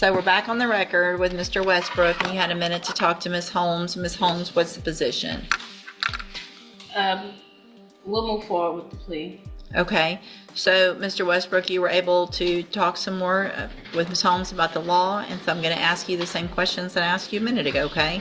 So we're back on the record with Mr. Westbrook, and you had a minute to talk to Ms. Holmes. Ms. Holmes, what's the position? We'll move forward with the plea. Okay. So, Mr. Westbrook, you were able to talk some more with Ms. Holmes about the law, and so I'm going to ask you the same questions that I asked you a minute ago, okay?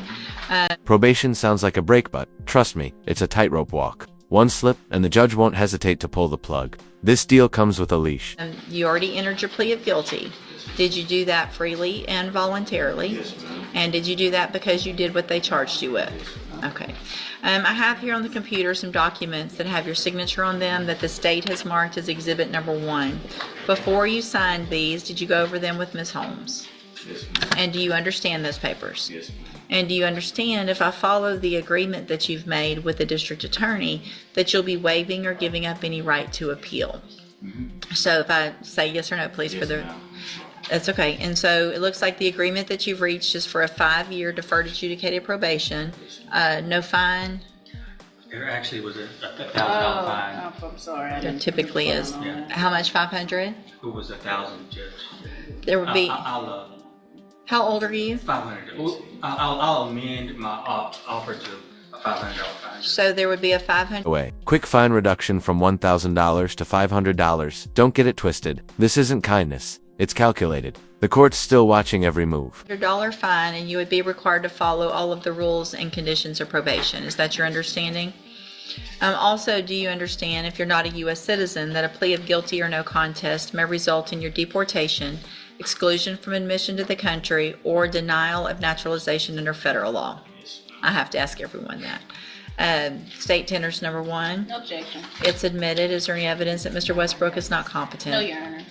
Probation sounds like a break, but trust me, it's a tightrope walk. One slip, and the judge won't hesitate to pull the plug. This deal comes with a leash. You already entered your plea of guilty. Did you do that freely and voluntarily? Yes, ma'am. And did you do that because you did what they charged you with? Okay. I have here on the computer some documents that have your signature on them that the state has marked as Exhibit Number 1. Before you signed these, did you go over them with Ms. Holmes? Yes, ma'am. And do you understand those papers? Yes, ma'am. And do you understand, if I follow the agreement that you've made with the district attorney, that you'll be waiving or giving up any right to appeal? So if I say yes or no, please, Yes, for the... ma'am. That's okay. And so it looks like the agreement that you've reached is for a 5-year deferred adjudicated probation, no fine. There actually was a $1,000 fine. I'm sorry. I There didn't typically put is. on that. How much? 500? It was 1,000, Judge. There would be. I'll How old are you? 500. I'll amend my offer to a $500 fine. So there would be a 500. Away. Quick fine reduction from $1,000 to $500. Don't get it twisted. This isn't kindness. It's calculated. The court's still watching every move. $100 fine, and you would be required to follow all of the rules and conditions of probation. Is that your understanding? Also, do you understand, if you're not a U.S. citizen, that a plea of guilty or no contest may result in your deportation, exclusion from admission to the country, or denial of naturalization under federal law? I have to ask everyone that. State tenders number 1. No objection. It's admitted. Is there any evidence that Mr. Westbrook is not competent? No, Your Honor.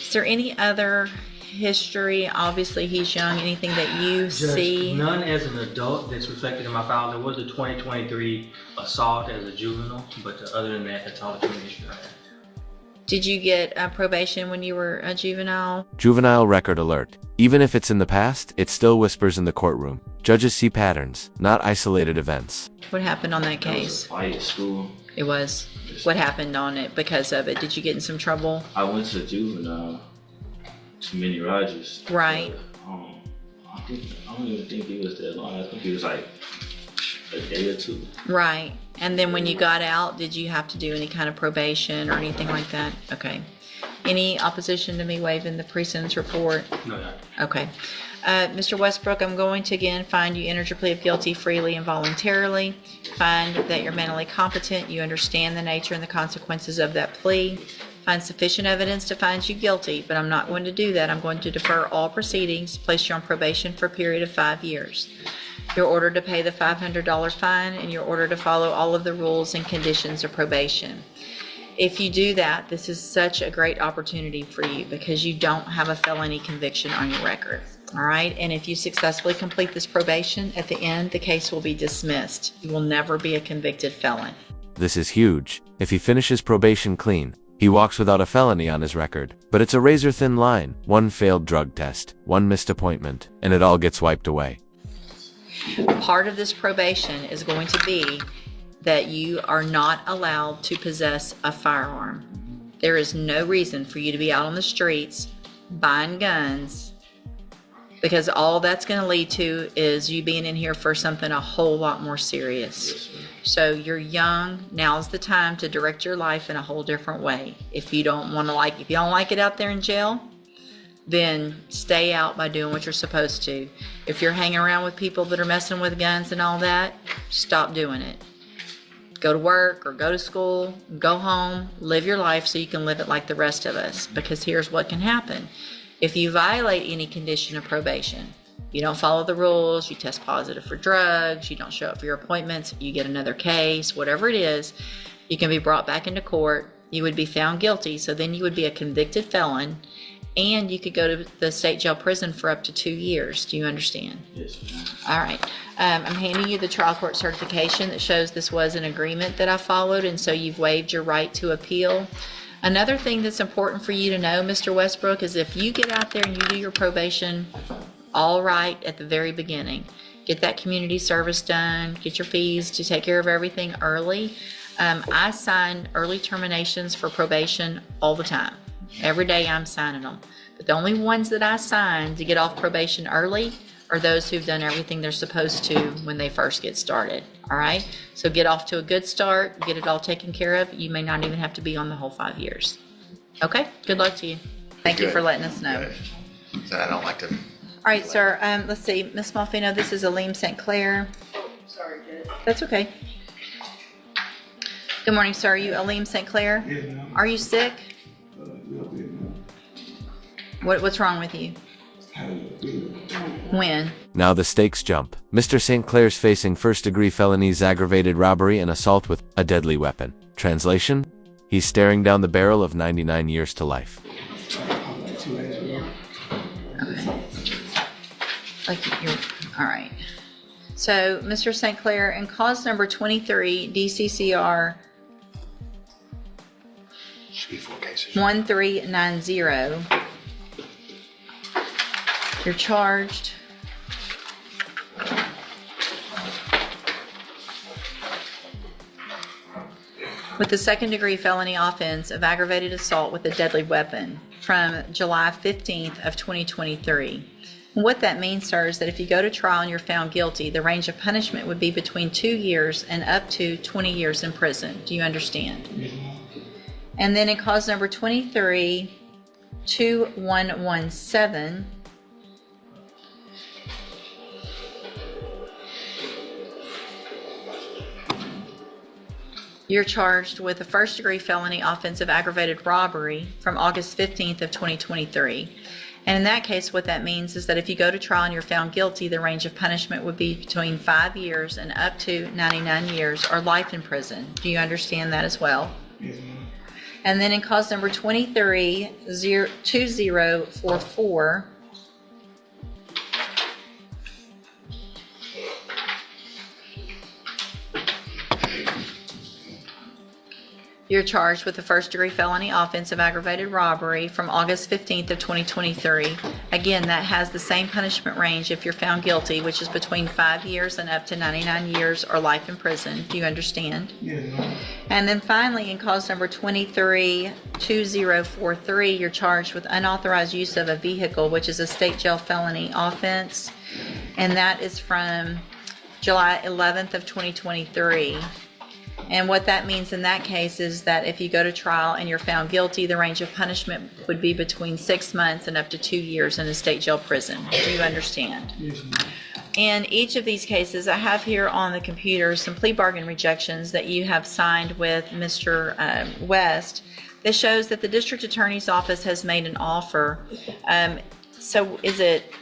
Is there any other history? Obviously, he's young. Anything that you see? None as an adult that's reflected in my file. There was a 2023 assault as a juvenile, but other than that, that's all the criminal history I have. Did you get probation when you were a juvenile? Juvenile record alert. Even if it's in the past, it still whispers in the courtroom. Judges see patterns, not isolated events. What happened on that There was a case? fight at school. It was. What happened on it because of it? Did you get in some trouble? I went to juvenile to Minnie Rogers. Right. I don't even think he was that long. I think he was like a day or 2. Right. And then when you got out, did you have to do any kind of probation or anything like that? Okay. Any opposition to me waiving the pre-sentence report? No, Your Honor. Okay. Mr. Westbrook, I'm going to again find you entered your plea of guilty freely and voluntarily. Find that you're mentally competent. You understand the nature and the consequences of that plea. Find sufficient evidence to find you guilty, but I'm not going to do that. I'm going to defer all proceedings, place you on probation for a period of 5 years. You're ordered to pay the $500 fine, and you're ordered to follow all of the rules and conditions of probation. If you do that, this is such a great opportunity for you because you don't have a felony conviction on your record. All right, and if you successfully complete this probation, at the end, the case will be dismissed. You will never be a convicted felon. This is huge. If he finishes probation clean, he walks without a felony on his record. But it's a razor-thin line. One failed drug test, one missed appointment, and it all gets wiped away. Part of this probation is going to be that you are not allowed to possess a firearm. There is no reason for you to be out on the streets buying guns, because all that's going to lead to is you being in here for something a whole lot more serious. Yes, ma'am. So you're young. Now's the time to direct your life in a whole different way. If you don't like it out there in jail, then stay out by doing what you're supposed to. If you're hanging around with people that are messing with guns and all that, stop doing it. Go to work or go to school, go home, live your life so you can live it like the rest of us. Because here's what can happen. If you violate any condition of probation, you don't follow the rules, you test positive for drugs, you don't show up for your appointments, you get another case, whatever it is, you can be brought back into court, you would be found guilty, so then you would be a convicted felon, and you could go to the state jail prison for up to 2 years. Do you understand? Yes, ma'am. All right. I'm handing you the trial court certification that shows this was an agreement that I followed, and so you've waived your right to appeal. Another thing that's important for you to know, Mr. Westbrook, is if you get out there and you do your probation all right at the very beginning, get that community service done, get your fees to take care of everything early. I sign early terminations for probation all the time. Every day I'm signing them. But the only ones that I sign to get off probation early are those who've done everything they're supposed to when they first get started. All right? So get off to a good start, get it all taken care of. You may not even have to be on the whole 5 years. Okay? Good luck to you. Thank you Good. for letting us know. Good. So I don't like to. All right, sir. Let's see. Ms. Malfino, this is Aleem St. Clair. Sorry, Judge. That's okay. Good morning, sir. Are you Aleem St. Clair? Yes, ma'am. Are you sick? Little bit, ma'am. What's wrong with you? Had a little bit. When? Now the stakes jump. Mr. St. Clair's facing first-degree felonies, aggravated robbery, and assault with a deadly weapon. Translation? He's staring down the barrel of 99 years to life. Like 2 days ago. Okay. Like you're, all right. So, Mr. St. Clair, in cause number 23, DCCR Should be 4 cases. 1390, you're charged with the second-degree felony offense of aggravated assault with a deadly weapon from July 15th of 2023. And what that means, sir, is that if you go to trial and you're found guilty, the range of punishment would be between 2 years and up to 20 years in prison. Do you understand? Yes, ma'am. And then in cause number 23, 2117, you're charged with a first-degree felony offense of aggravated robbery from August 15th of 2023. And in that case, what that means is that if you go to trial and you're found guilty, the range of punishment would be between 5 years and up to 99 years or life in prison. Do you understand that as well? Yes, ma'am. And then in cause number 23, 2044, you're charged with the first-degree felony offense of aggravated robbery from August 15th of 2023. Again, that has the same punishment range if you're found guilty, which is between 5 years and up to 99 years or life in prison. Do you understand? Yes, ma'am. And then finally, in cause number 23, 2043, you're charged with unauthorized use of a vehicle, which is a state jail felony offense. And that is from July 11th of 2023. And what that means in that case is that if you go to trial and you're found guilty, the range of punishment would be between 6 months and up to 2 years in a state jail prison. Do you understand? Yes, ma'am. In each of these cases, I have here on the computer some plea bargain rejections that you have signed with Mr. West. That shows that the district attorney's office has made an offer. So is it,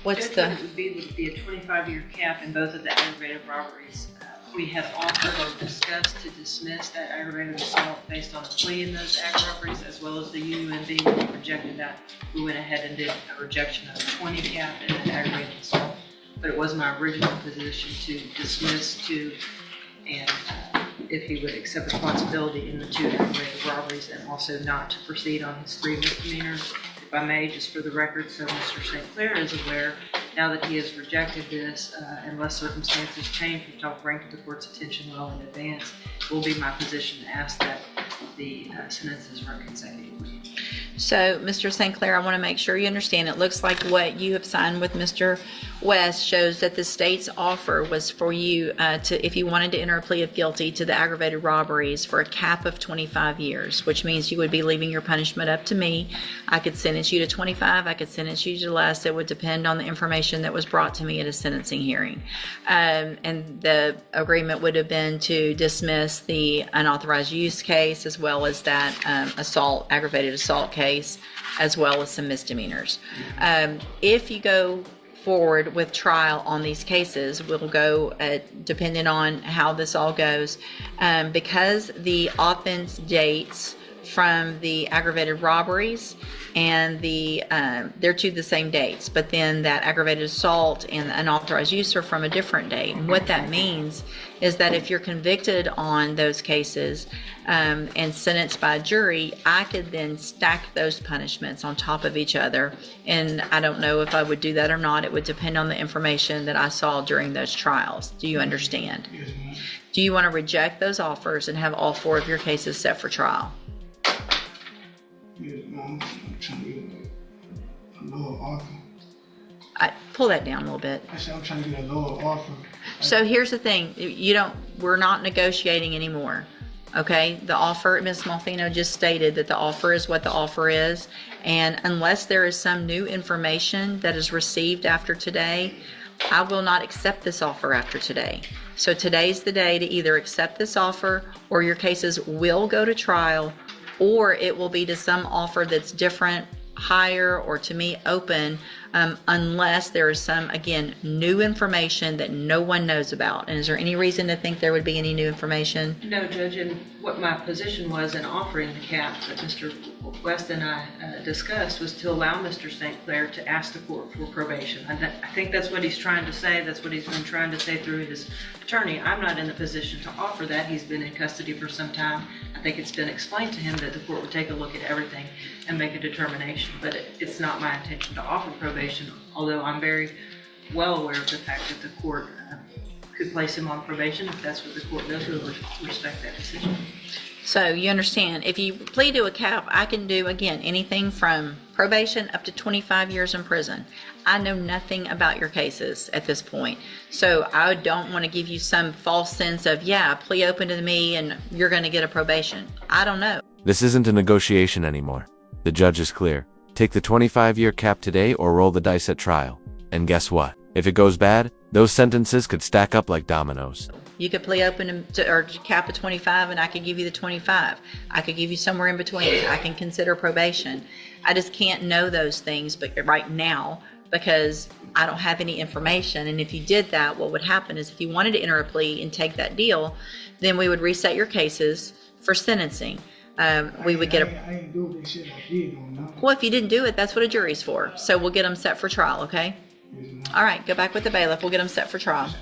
what's Judge, the, what it would be a 25-year cap in both of the aggravated robberies. We have offered or discussed to dismiss that aggravated assault based on a plea in those ag robberies, as well as the UUMB. When we rejected that, we went ahead and did a rejection of a 20 cap in the aggravated assault. But it was my original position to dismiss two, and if he would accept responsibility in the 2 aggravated robberies, and also not to proceed on his 3 misdemeanors. If I may, just for the record, so Mr. St. Clair is aware, now that he has rejected this, unless circumstances change, which I'll bring to the court's attention well in advance, it will be my position to ask that the sentences run consecutively. so Mr. St. Clair, I want to make sure you understand. It looks like what you have signed with Mr. West shows that the state's offer was for you to, if you wanted to enter a plea of guilty to the aggravated robberies, for a cap of 25 years, which means you would be leaving your punishment up to me. I could sentence you to 25, I could sentence you to less. It would depend on the information that was brought to me at a sentencing hearing. And the agreement would have been to dismiss the unauthorized use case, as well as that aggravated assault case, as well as some misdemeanors. If you go forward with trial on these cases, we'll go depending on how this all goes, because the offense dates from the aggravated robberies and they're to the same dates, but then that aggravated assault and the unauthorized use are from a different date. And what that means is that if you're convicted on those cases and sentenced by a jury, I could then stack those punishments on top of each other. And I don't know if I would do that or not. It would depend on the information that I saw during those trials. Do you understand? Yes, ma'am. Do you want to reject those offers and have all 4 of your cases set for trial? Yes, ma'am. I'm trying to get a lower offer. Pull that down a little bit. I said I'm trying to get a lower offer. So here's the thing, we're not negotiating anymore, okay? The offer, Ms. Malfino just stated that the offer is what the offer is, and unless there is some new information that is received after today, I will not accept this offer after today. So today's the day to either accept this offer, or your cases will go to trial, or it will be to some offer that's different, higher, or to me open, unless there is some, again, new information that no one knows about. And is there any reason to think there would be any new information? No, Judge, and what my position was in offering the cap that Mr. West and I discussed was to allow Mr. St. Clair to ask the court for probation. I think that's what he's trying to say. That's what he's been trying to say through his attorney. I'm not in the position to offer that. He's been in custody for some time. I think it's been explained to him that the court would take a look at everything and make a determination. But it's not my intention to offer probation, although I'm very well aware of the fact that the court could place him on probation. If that's what the court does, we'll respect that decision. So you understand, if you plead to a cap, I can do, again, anything from probation up to 25 years in prison. I know nothing about your cases at this point. So I don't want to give you some false sense of, plea open to me and you're going to get a probation. I don't know. This isn't a negotiation anymore. The judge is clear. Take the 25-year cap today or roll the dice at trial. And guess what? If it goes bad, those sentences could stack up like dominoes. You could plea open or cap at 25 and I could give you the 25. I could give you somewhere in between. I can consider probation. I just can't know those things right now because I don't have any information. And if you did that, what would happen is if you wanted to enter a plea and take that deal, then we would reset your cases for sentencing. We would get I ain't doing this shit I did on nothing. Well, if you didn't do it, that's what a jury's for. So we'll get them set for trial, okay? Yes, ma'am. All right, go back with the bailiff. We'll get them set for trial.